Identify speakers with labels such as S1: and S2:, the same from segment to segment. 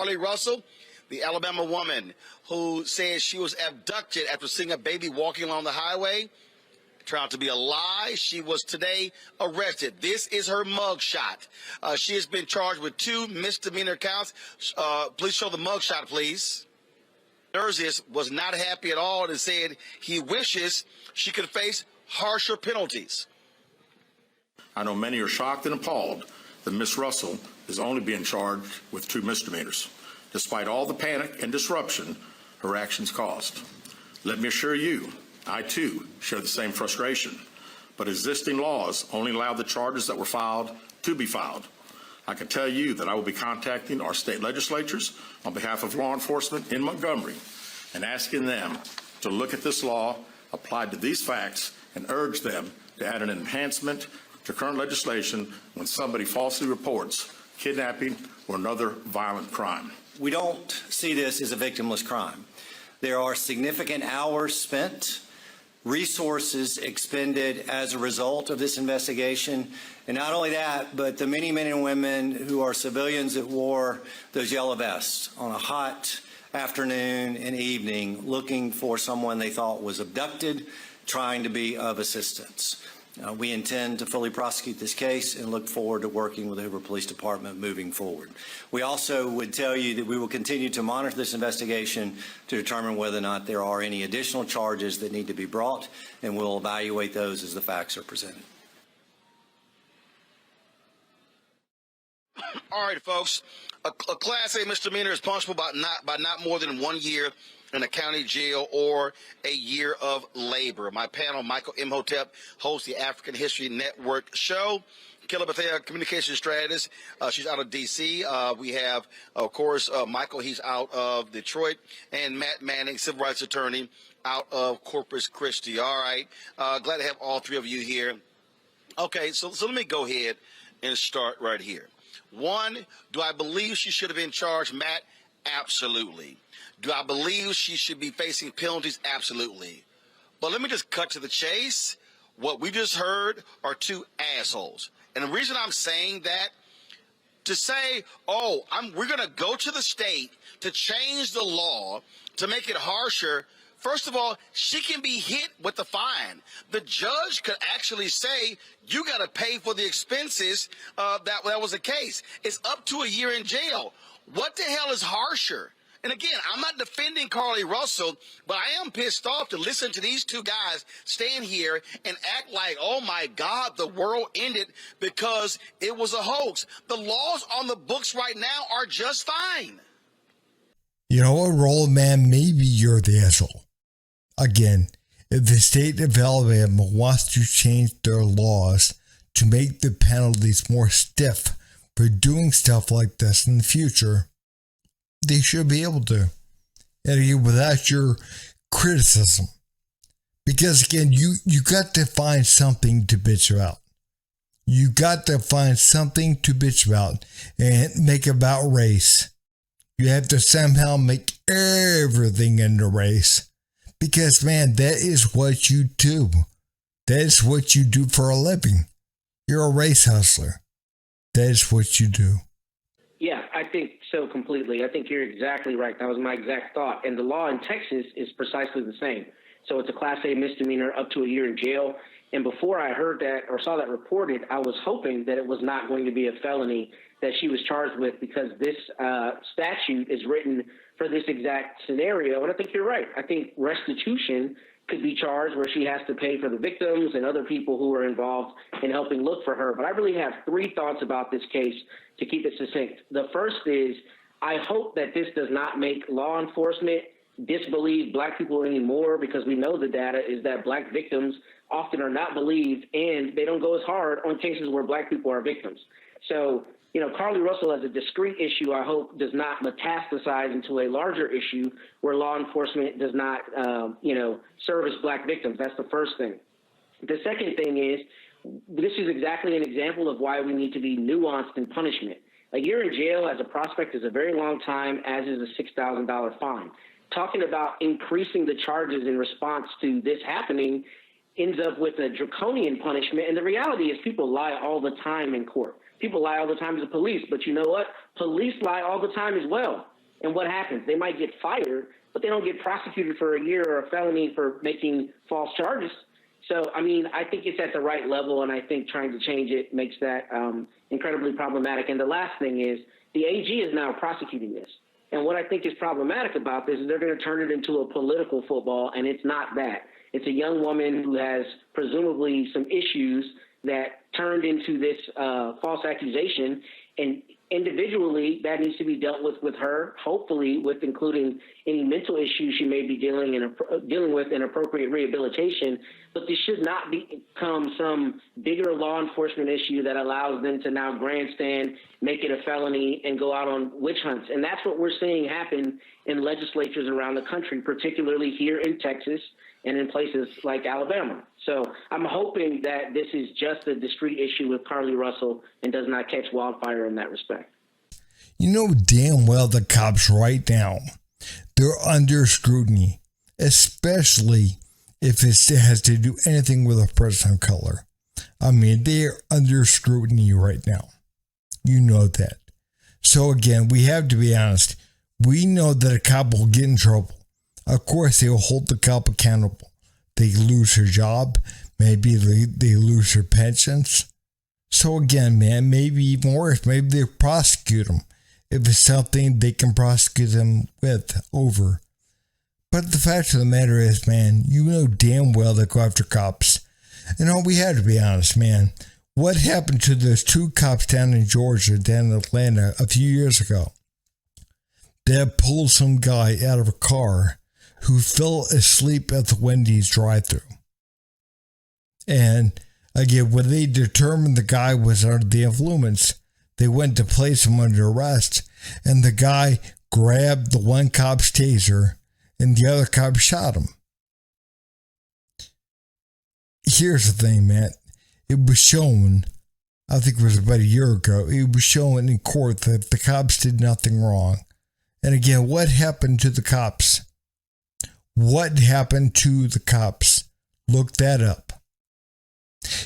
S1: Carlee Russell, the Alabama woman who says she was abducted after seeing a baby walking along the highway. It turned out to be a lie. She was today arrested. This is her mugshot. She has been charged with 2 misdemeanor counts. Please show the mugshot, please. Thursday was not happy at all and said he wishes she could face harsher penalties.
S2: I know many are shocked and appalled that Ms. Russell is only being charged with 2 misdemeanors, despite all the panic and disruption her actions caused. Let me assure you, I too share the same frustration, but existing laws only allow the charges that were filed to be filed. I can tell you that I will be contacting our state legislatures on behalf of law enforcement in Montgomery and asking them to look at this law applied to these facts and urge them to add an enhancement to current legislation when somebody falsely reports kidnapping or another violent crime.
S3: We don't see this as a victimless crime. There are significant hours spent, resources expended as a result of this investigation. And not only that, but the many men and women who are civilians that wore those yellow vests on a hot afternoon and evening looking for someone they thought was abducted, trying to be of assistance. We intend to fully prosecute this case and look forward to working with the Hoover Police Department moving forward. We also would tell you that we will continue to monitor this investigation to determine whether or not there are any additional charges that need to be brought, and we'll evaluate those as the facts are presented.
S1: All right, folks. A Class A misdemeanor is punishable by not more than 1 year in a county jail or a year of labor. My panel, Michael Imhotep, hosts the African History Network show. Killa Bethea, communication strategist. She's out of D.C. We have, of course, Michael. He's out of Detroit. And Matt Manning, civil rights attorney, out of Corpus Christi. All right. Glad to have all 3 of you here. Okay, so let me go ahead and start right here. 1, do I believe she should have been charged, Matt? Absolutely. Do I believe she should be facing penalties? Absolutely. But let me just cut to the chase. What we just heard are 2 assholes. And the reason I'm saying that, to say, oh, we're going to go to the state to change the law to make it harsher. First of all, she can be hit with the fine. The judge could actually say, you got to pay for the expenses. That was the case. It's up to a year in jail. What the hell is harsher? And again, I'm not defending Carlee Russell, but I am pissed off to listen to these 2 guys stand here and act like, oh my God, the world ended because it was a hoax. The laws on the books right now are just fine.
S4: You know what, Roland, man, maybe you're the asshole. Again, if the state of Alabama wants to change their laws to make the penalties more stiff for doing stuff like this in the future, they should be able to. And again, without your criticism. Because again, you got to find something to bitch about. You got to find something to bitch about and make about race. You have to somehow make everything into race. Because, man, that is what you do. That is what you do for a living. You're a race hustler. That is what you do.
S5: Yeah, I think so completely. I think you're exactly right. That was my exact thought. And the law in Texas is precisely the same. So it's a Class A misdemeanor up to a year in jail. And before I heard that or saw that reported, I was hoping that it was not going to be a felony that she was charged with, because this statute is written for this exact scenario. And I think you're right. I think restitution could be charged where she has to pay for the victims and other people who are involved in helping look for her. But I really have 3 thoughts about this case to keep it succinct. The first is, I hope that this does not make law enforcement disbelieve Black people anymore, because we know the data is that Black victims often are not believed, and they don't go as hard on cases where Black people are victims. So, you know, Carlee Russell as a discrete issue, I hope, does not metastasize into a larger issue where law enforcement does not, service Black victims. That's the first thing. The second thing is, this is exactly an example of why we need to be nuanced in punishment. A year in jail as a prospect is a very long time, as is a $6,000 fine. Talking about increasing the charges in response to this happening ends up with a draconian punishment. And the reality is, people lie all the time in court. People lie all the time to the police. But you know what? Police lie all the time as well. And what happens? They might get fired, but they don't get prosecuted for a year or a felony for making false charges. So, I mean, I think it's at the right level, and I think trying to change it makes that incredibly problematic. And the last thing is the AG is now prosecuting this. And what I think is problematic about this is they're going to turn it into a political football, and it's not that. It's a young woman who has presumably some issues that turned into this false accusation, and individually that needs to be dealt with her, hopefully with including any mental issues she may be dealing with and appropriate rehabilitation. But this should not become some bigger law enforcement issue that allows them to now grandstand, make it a felony, and go out on witch hunts. And that's what we're seeing happen in legislatures around the country, particularly here in Texas and in places like Alabama. So I'm hoping that this is just a discrete issue with Carlee Russell and does not catch wildfire in that respect.
S4: You know damn well the cops right now, they're under scrutiny, especially if it has to do anything with a person of color. I mean, they're under scrutiny right now. You know that. So again, we have to be honest. We know that a cop will get in trouble. Of course, they will hold the cop accountable. They lose their job. Maybe they lose their pensions. So again, man, maybe even worse, maybe they prosecute them if it's something they can prosecute them with over. But the fact of the matter is, man, you know damn well they go after cops. You know, we have to be honest, man. What happened to those two cops down in Georgia, down in Atlanta a few years ago that pulled some guy out of a car who fell asleep at the Wendy's drive-thru? And again, when they determined the guy was under the influence, they went to place him under arrest, and the guy grabbed the one cop's taser and the other cop shot him. Here's the thing, man. It was shown, I think it was about a year ago, it was shown in court that the cops did nothing wrong. And again, what happened to the cops? What happened to the cops? Look that up.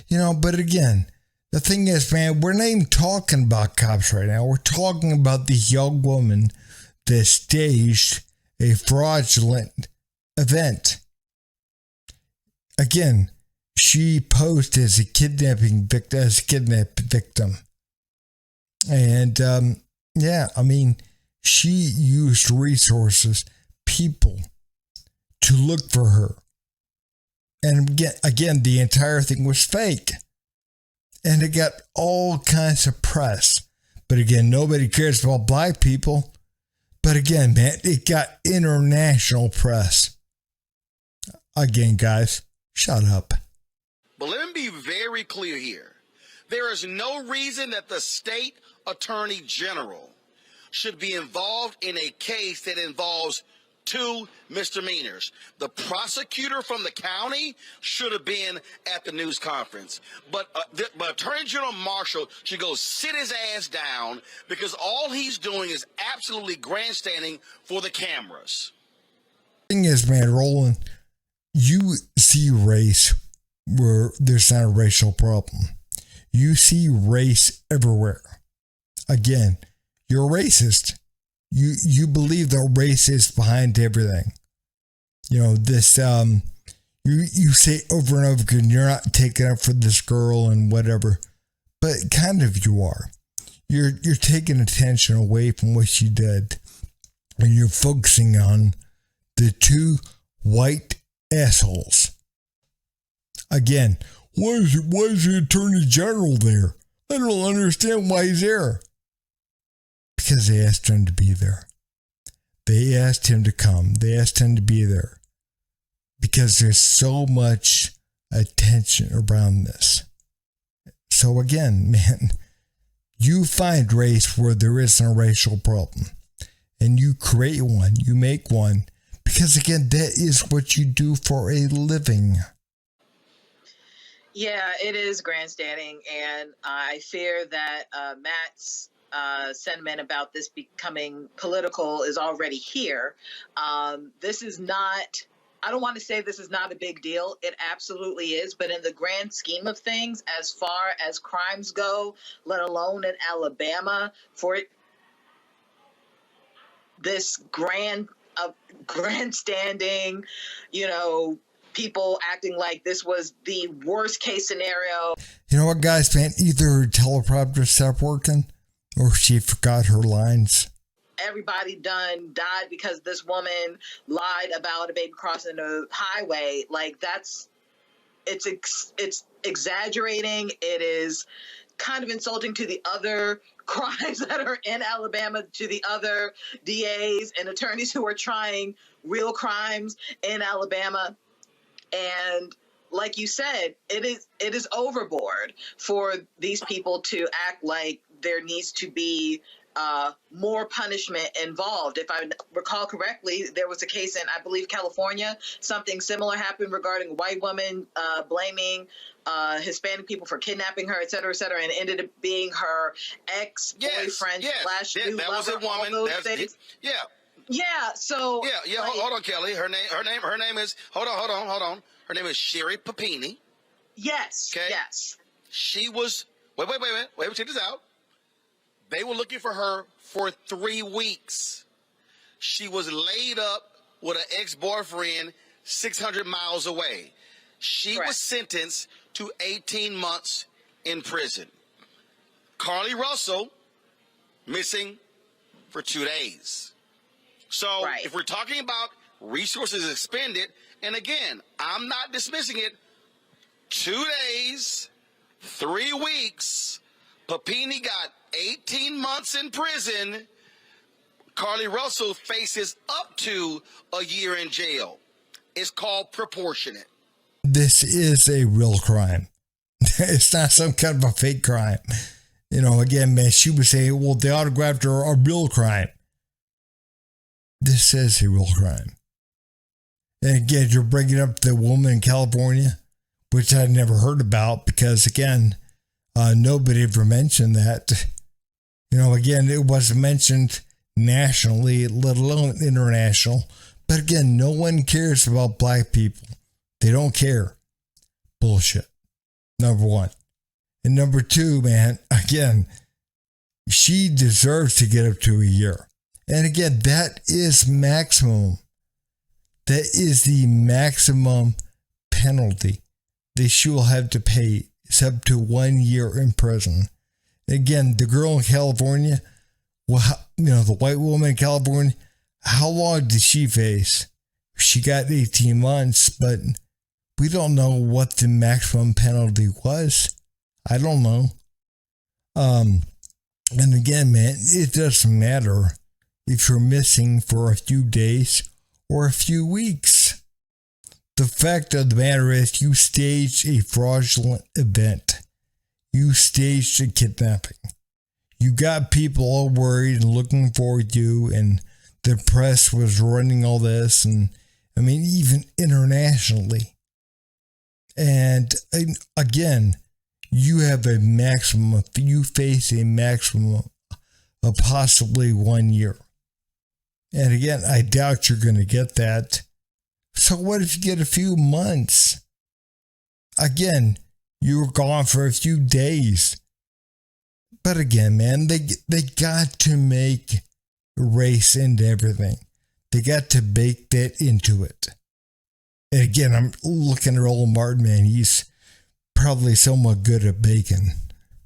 S4: You know, but again, the thing is, man, we're not even talking about cops right now. We're talking about this young woman that staged a fraudulent event. Again, she posed as a kidnapping victim. And, yeah, I mean, she used resources, people, to look for her. And again, the entire thing was fake. And it got all kinds of press. But again, nobody cares about black people. But again, man, it got international press. Again, guys, shut up.
S1: But let me be very clear here. There is no reason that the state attorney general should be involved in a case that involves two misdemeanors. The prosecutor from the county should have been at the news conference. But Attorney General Marshall should go sit his ass down because all he's doing is absolutely grandstanding for the cameras.
S4: Thing is, man, Roland, you see race where there's not a racial problem. You see race everywhere. Again, you're racist. You believe that race is behind everything. You know, this, you say over and over again, you're not taking up for this girl and whatever, but kind of you are. You're taking attention away from what she did, and you're focusing on the two white assholes. Again, why is the Attorney General there? I don't understand why he's there. Because they asked him to be there. They asked him to come. They asked him to be there. Because there's so much attention around this. So again, man, you find race where there isn't a racial problem. And you create one. You make one. Because again, that is what you do for a living.
S6: Yeah, it is grandstanding. And I fear that Matt's sentiment about this becoming political is already here. This is not, I don't want to say this is not a big deal. It absolutely is. But in the grand scheme of things, as far as crimes go, let alone in Alabama, for it this grandstanding, people acting like this was the worst case scenario.
S4: You know what, guys, man? Either her teleprompter stopped working or she forgot her lines.
S6: Everybody died because this woman lied about a baby crossing the highway. Like, it's exaggerating. It is kind of insulting to the other crimes that are in Alabama, to the other DAs and attorneys who are trying real crimes in Alabama. And like you said, it is overboard for these people to act like there needs to be more punishment involved. If I recall correctly, there was a case in, I believe, California. Something similar happened regarding a white woman blaming Hispanic people for kidnapping her, et cetera, and it ended up being her ex-boyfriend slash new
S1: that
S6: lover.
S1: was a woman.
S6: All those things. Yeah. So
S1: yeah.
S6: Like,
S1: hold on, Kelly. Her name is. Hold on. Her name is Sherry Papini.
S6: Yes.
S1: Okay.
S6: Yes.
S1: She was. Wait. Check this out. They were looking for her for 3 weeks. She was laid up with an ex-boyfriend 600 miles away. She was sentenced to 18 months in prison. Carlee Russell, missing for 2 days. So if we're talking about resources expended, and again, I'm not dismissing it, 2 days, 3 weeks, Papini got 18 months in prison. Carlee Russell faces up to a year in jail. It's called proportionate.
S4: This is a real crime. It's not some kind of a fake crime. Again, man, she would say, well, they autographed her a real crime. This is a real crime. And again, you're bringing up the woman in California, which I'd never heard about because, again, nobody ever mentioned that. Again, it wasn't mentioned nationally, let alone international. But again, no one cares about black people. They don't care. Bullshit. Number one. And number two, man, again, she deserves to get up to a year. And again, that is maximum. That is the maximum penalty that she will have to pay. It's up to 1 year in prison. Again, the girl in California, the white woman in California, how long did she face? She got 18 months, but we don't know what the maximum penalty was. I don't know. And again, man, it doesn't matter if you're missing for a few days or a few weeks. The fact of the matter is you staged a fraudulent event. You staged a kidnapping. You got people all worried and looking for you, and the press was running all this, and I mean, even internationally. And again, you have a maximum, you face a maximum of possibly 1 year. And again, I doubt you're going to get that. So what if you get a few months? Again, you were gone for a few days. But again, man, they got to make race into everything. They got to bake that into it. And again, I'm looking at Roland Martin, man. He's probably somewhat good at baking.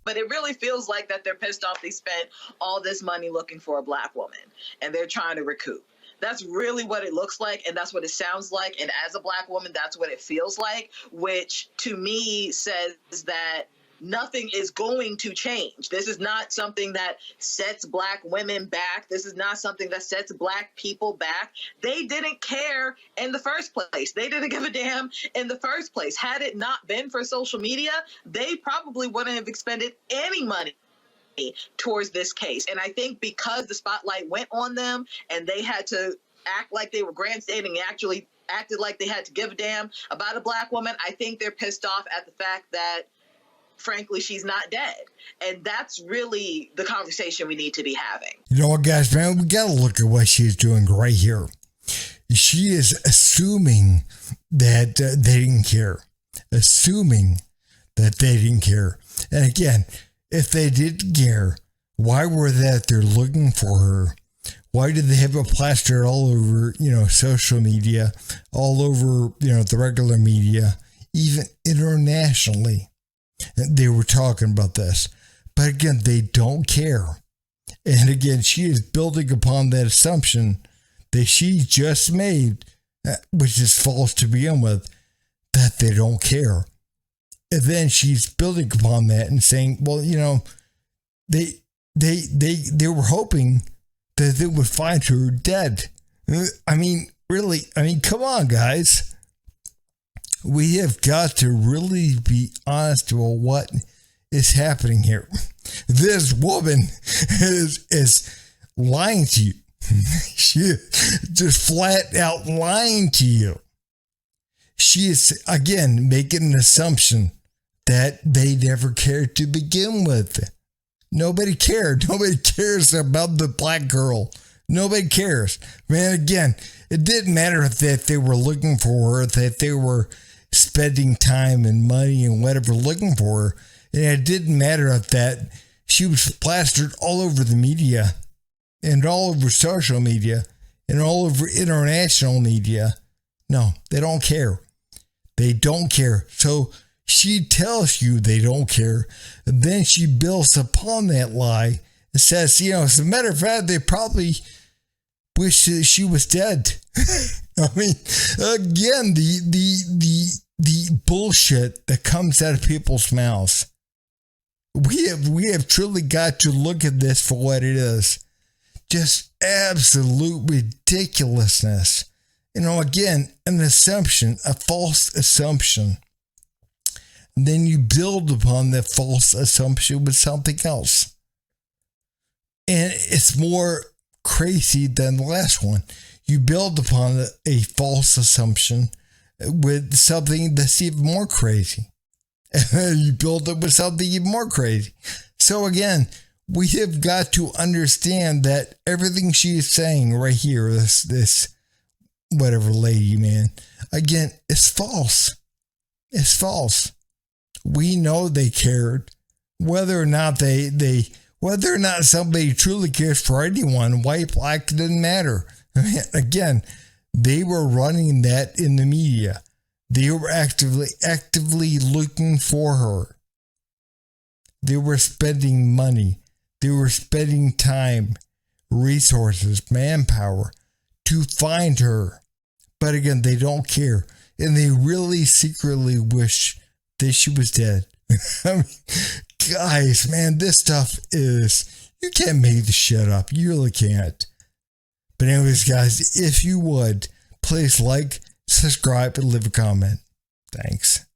S6: But it really feels like that they're pissed off they spent all this money looking for a black woman and they're trying to recoup. That's really what it looks like, and that's what it sounds like. And as a black woman, that's what it feels like, which to me says that nothing is going to change. This is not something that sets black women back. This is not something that sets black people back. They didn't care in the first place. They didn't give a damn in the first place. Had it not been for social media, they probably wouldn't have expended any money towards this case. And I think because the spotlight went on them and they had to act like they were grandstanding and actually acted like they had to give a damn about a black woman, I think they're pissed off at the fact that, frankly, she's not dead. And that's really the conversation we need to be having.
S4: You know what, guys, man? We got to look at what she's doing right here. She is assuming that they didn't care. Assuming that they didn't care. And again, if they did care, why were they out there looking for her Why did they have it plastered all over, social media, all over, the regular media, even internationally? They were talking about this. But again, they don't care. And again, she is building upon that assumption that she just made, which is false to begin with, that they don't care. And then she's building upon that and saying, well, they were hoping that they would find her dead. I mean, really, come on, guys. We have got to really be honest about what is happening here. This woman is lying to you. She is just flat out lying to you. She is, again, making an assumption that they never cared to begin with. Nobody cared. Nobody cares about the black girl. Nobody cares. Man, again, it didn't matter that they were looking for her, that they were spending time and money and whatever looking for her. And it didn't matter that she was plastered all over the media and all over social media and all over international media. No, they don't care. They don't care. So she tells you they don't care. And then she builds upon that lie and says, as a matter of fact, they probably wish that she was dead. I mean, again, the bullshit that comes out of people's mouths. We have truly got to look at this for what it is. Just absolute ridiculousness. Again, an assumption, a false assumption. And then you build upon that false assumption with something else. And it's more crazy than the last one. You build upon a false assumption with something that's even more crazy. You build it with something even more crazy. So again, we have got to understand that everything she is saying right here, this whatever lady, man, again, is false. It's false. We know they cared. Whether or not whether or not somebody truly cares for anyone, white, black, it doesn't matter. Again, they were running that in the media. They were actively looking for her. They were spending money. They were spending time, resources, manpower to find her. But again, they don't care. And they really secretly wish that she was dead. I mean, guys, man, this stuff is, you can't make this shit up. You really can't. But anyways, guys, if you would, please like, subscribe, and leave a comment. Thanks.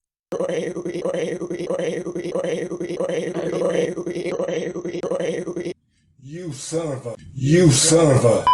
S7: You son of a